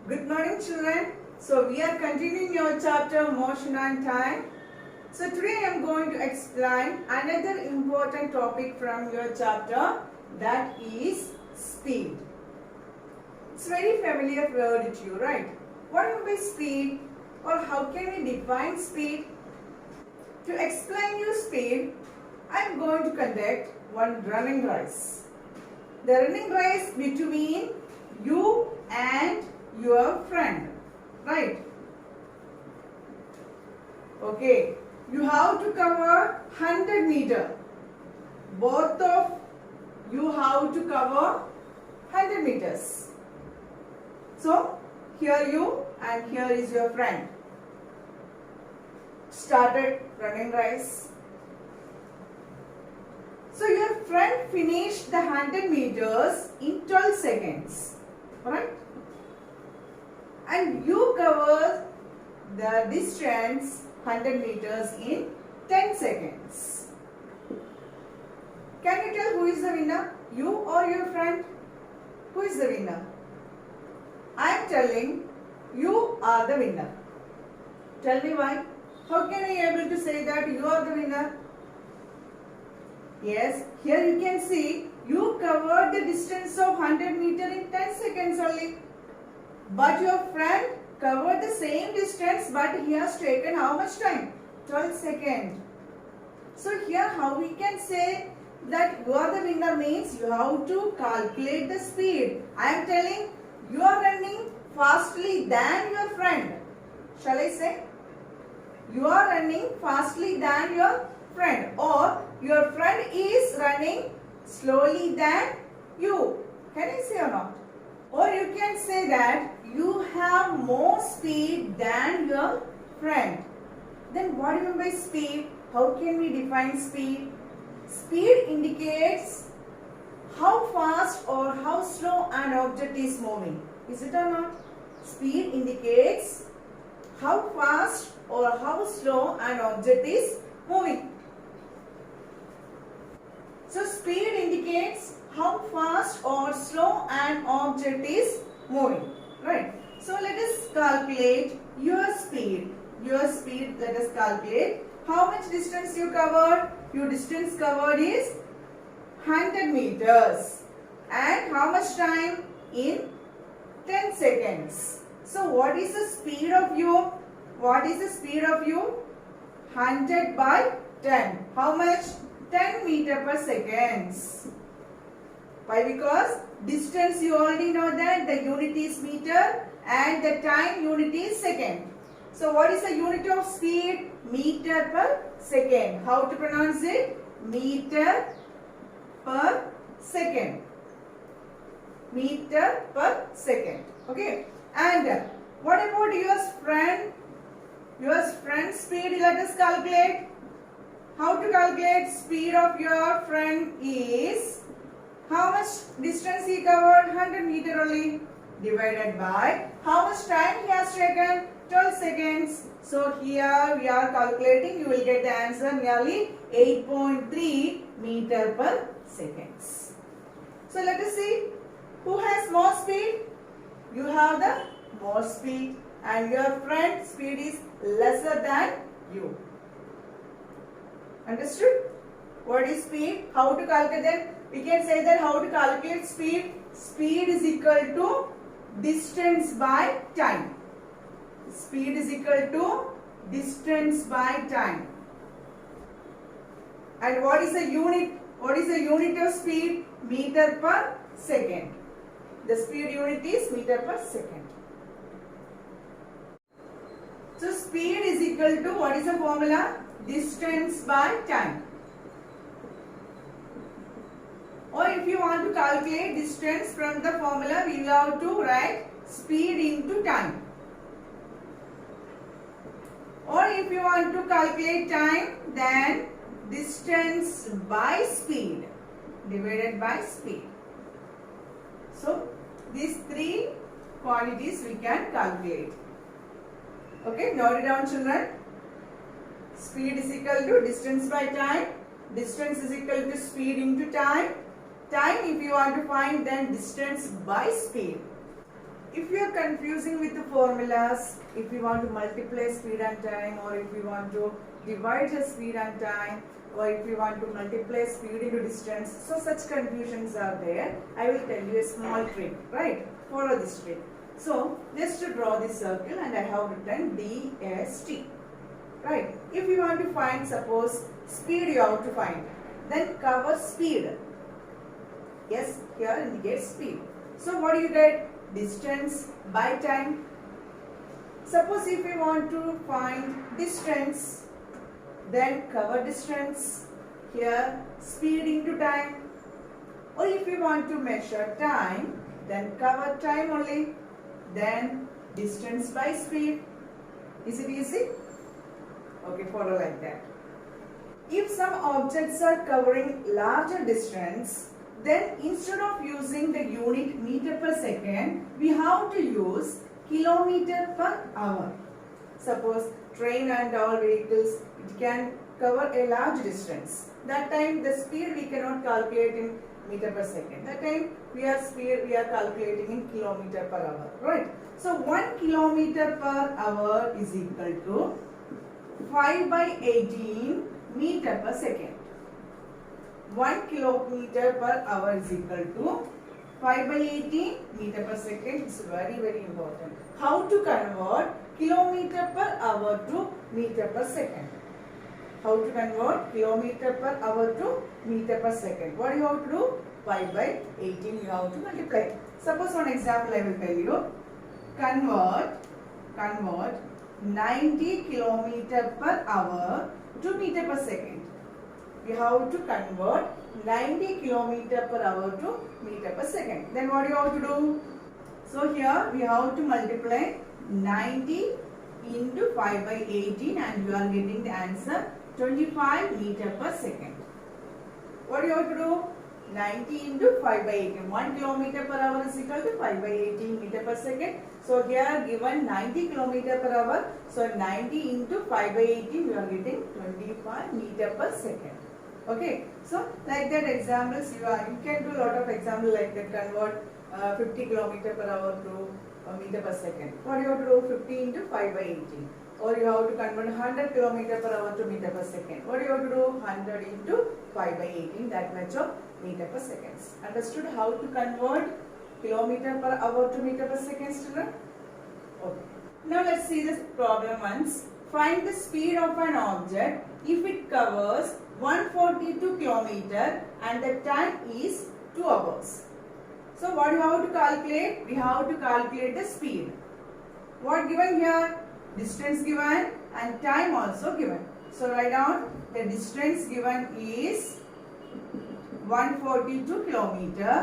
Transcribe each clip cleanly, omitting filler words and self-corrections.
Good morning, children. So we are continuing your chapter Motion and Time. So today I am going to explain another important topic from your chapter, that is speed. It's very familiar word to you, right? What do you mean by speed, or how can we define speed? To explain you speed, I am going to conduct one running race. The running race between you and your friend, right? Okay, you have to cover 100 meter. Both of you have to cover 100 meters. So here you and here is your friend. Started running race. So your friend finished the 100 meters in 12 seconds, right? And you cover the distance 100 meters in 10 seconds. Can you tell who is the winner? You or your friend? Who is the winner? I am telling you are the winner. Tell me why. How can I be able to say that you are the winner? Yes, here you can see you covered the distance of 100 meter in 10 seconds only. But your friend covered the same distance, but he has taken how much time? 12 seconds. So here how we can say that you are the winner means you have to calculate the speed. I am telling you are running fastly than your friend. Shall I say? You are running fastly than your friend, or your friend is running slowly than you. Can I say or not? Or you can say that you have more speed than your friend. Then what do you mean by speed? How can we define speed? Speed indicates how fast or how slow an object is moving. Is it or not? Speed indicates how fast or how slow an object is moving. So speed indicates how fast or slow an object is moving, right? So let us calculate your speed. Your speed, let us calculate. How much distance you covered? Your distance covered is 100 meters. And how much time? In 10 seconds. So what is the speed of you? What is the speed of you? 100 by 10. How much? 10 meter per seconds. Why? Because distance you already know that the unit is meter and the time unit is second. So what is the unit of speed? Meter per second. How to pronounce it? Meter per second. Meter per second. Okay. And what about your friend? Your friend's speed, let us calculate. How to calculate speed of your friend is, how much distance he covered? 100 meter only, divided by how much time he has taken? 12 seconds. So here we are calculating, you will get the answer nearly 8.3 meter per seconds. So let us see who has more speed. You have the more speed and your friend's speed is lesser than you. Understood? What is speed? How to calculate that? We can say that how to calculate speed. Speed is equal to distance by time. Speed is equal to distance by time. And what is the unit? What is the unit of speed? Meter per second. The speed unit is meter per second. So speed is equal to, what is the formula? Distance by time. Or if you want to calculate distance from the formula, we have to write speed into time. Or if you want to calculate time, then distance by speed divided by speed. So these three quantities we can calculate. Okay, note it down, children. Speed is equal to distance by time. Distance is equal to speed into time. Time if you want to find, then distance by speed. if you are confusing with the formulas, if you want to multiply speed and time, or if you want to divide the speed and time, or if you want to multiply speed into distance, so such confusions are there. I will tell you a small trick, right? Follow this trick. So just to draw this circle, and I have written DST, right? If you want to find, suppose speed you have to find, then cover speed. Yes, here indicates speed. So what do you get? Distance by time. Suppose if you want to find distance, then cover distance. Here speed into time. Or if you want to measure time, then cover time only. Then distance by speed. Is it easy? Okay, follow like that. If some objects are covering larger distance, then instead of using the unit meter per second, we have to use kilometer per hour. Suppose train and all vehicles, it can cover a large distance. That time the speed we cannot calculate in meter per second. That time we are calculating in kilometer per hour, right? So 1 kilometer per hour is equal to 5/18 meter per second. 1 kilometer per hour is equal to 5/18 meter per second. It's very, very important. How to convert kilometer per hour to meter per second? How to convert kilometer per hour to meter per second? What do you have to do? 5/18 you have to multiply. Suppose one example I will tell you. Convert 90 kilometer per hour to meter per second. We have to convert 90 kilometer per hour to meter per second. Then what do you have to do? So here we have to multiply 90 into 5/18 and you are getting the answer 25 meter per second. What do you have to do? 90 into 5/18. 1 kilometer per hour is equal to 5/18 meter per second. So here given 90 kilometer per hour. So 90 into 5/18 you are getting 25 meter per second. Okay, so like that examples you can do a lot of examples like that. Convert 50 kilometer per hour to meter per second. What do you have to do? 50 into 5/18. Or you have to convert 100 kilometer per hour to meter per second. What do you have to do? 100 into 5/18. That much of meter per seconds. Understood how to convert kilometer per hour to meter per second, children? Okay. Now let's see this problem once. Find the speed of an object if it covers 142 kilometer and the time is 2 hours. So what do you have to calculate? We have to calculate the speed. What given here? Distance given and time also given. So write down the distance given is 142 kilometer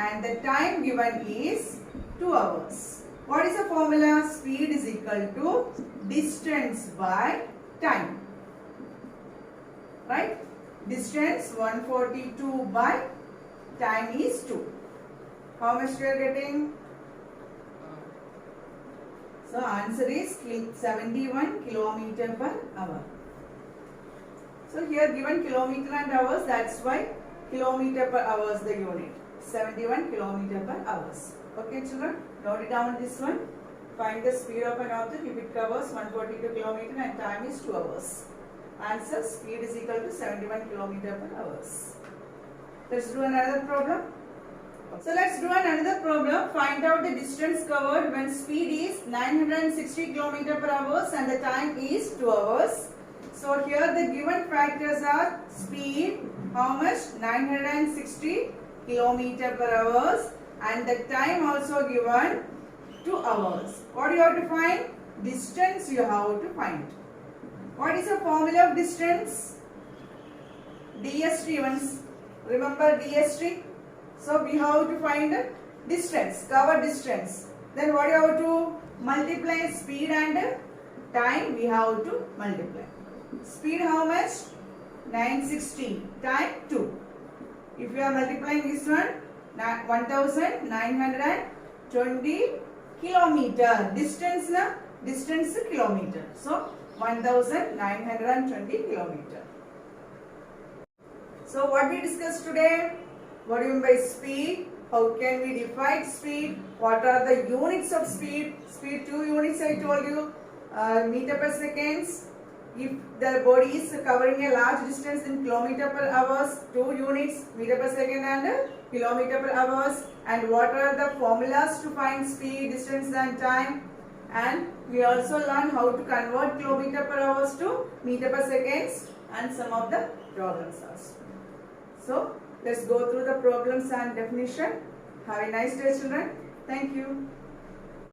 and the time given is 2 hours. What is the formula? Speed is equal to distance by time. Right? Distance 142 by time is 2. How much we are getting? So answer is 71 kilometer per hour. So here given kilometer and hours, that's why kilometer per hour is the unit. 71 kilometer per hours. Okay children, note it down this one. Find the speed of an object if it covers 142 kilometer and time is 2 hours. Answer, speed is equal to 71 kilometer per hour. Let's do another problem. So let's do another problem. Find out the distance covered when speed is 960 km per hour and the time is 2 hours. So here the given factors are speed, how much? 960 km per hour and the time also given 2 hours. What do you have to find? Distance you have to find. What is the formula of distance? DST once. Remember DST? So we have to find distance, cover distance. Then what do you have to multiply speed and time? We have to multiply. Speed how much? 960. Time 2. If you are multiplying this one, 1920 kilometer. Distance na? Distance kilometer. So 1920 kilometer. So what we discussed today? What do you mean by speed? How can we define speed? What are the units of speed? Speed 2 units I told you. Meter per seconds. If the body is covering a large distance in kilometer per hours, 2 units, meter per second and kilometer per hours. And what are the formulas to find speed, distance and time? And we also learn how to convert kilometer per hours to meter per seconds and some of the problems also. So let's go through the problems and definition. Have a nice day, children. Thank you.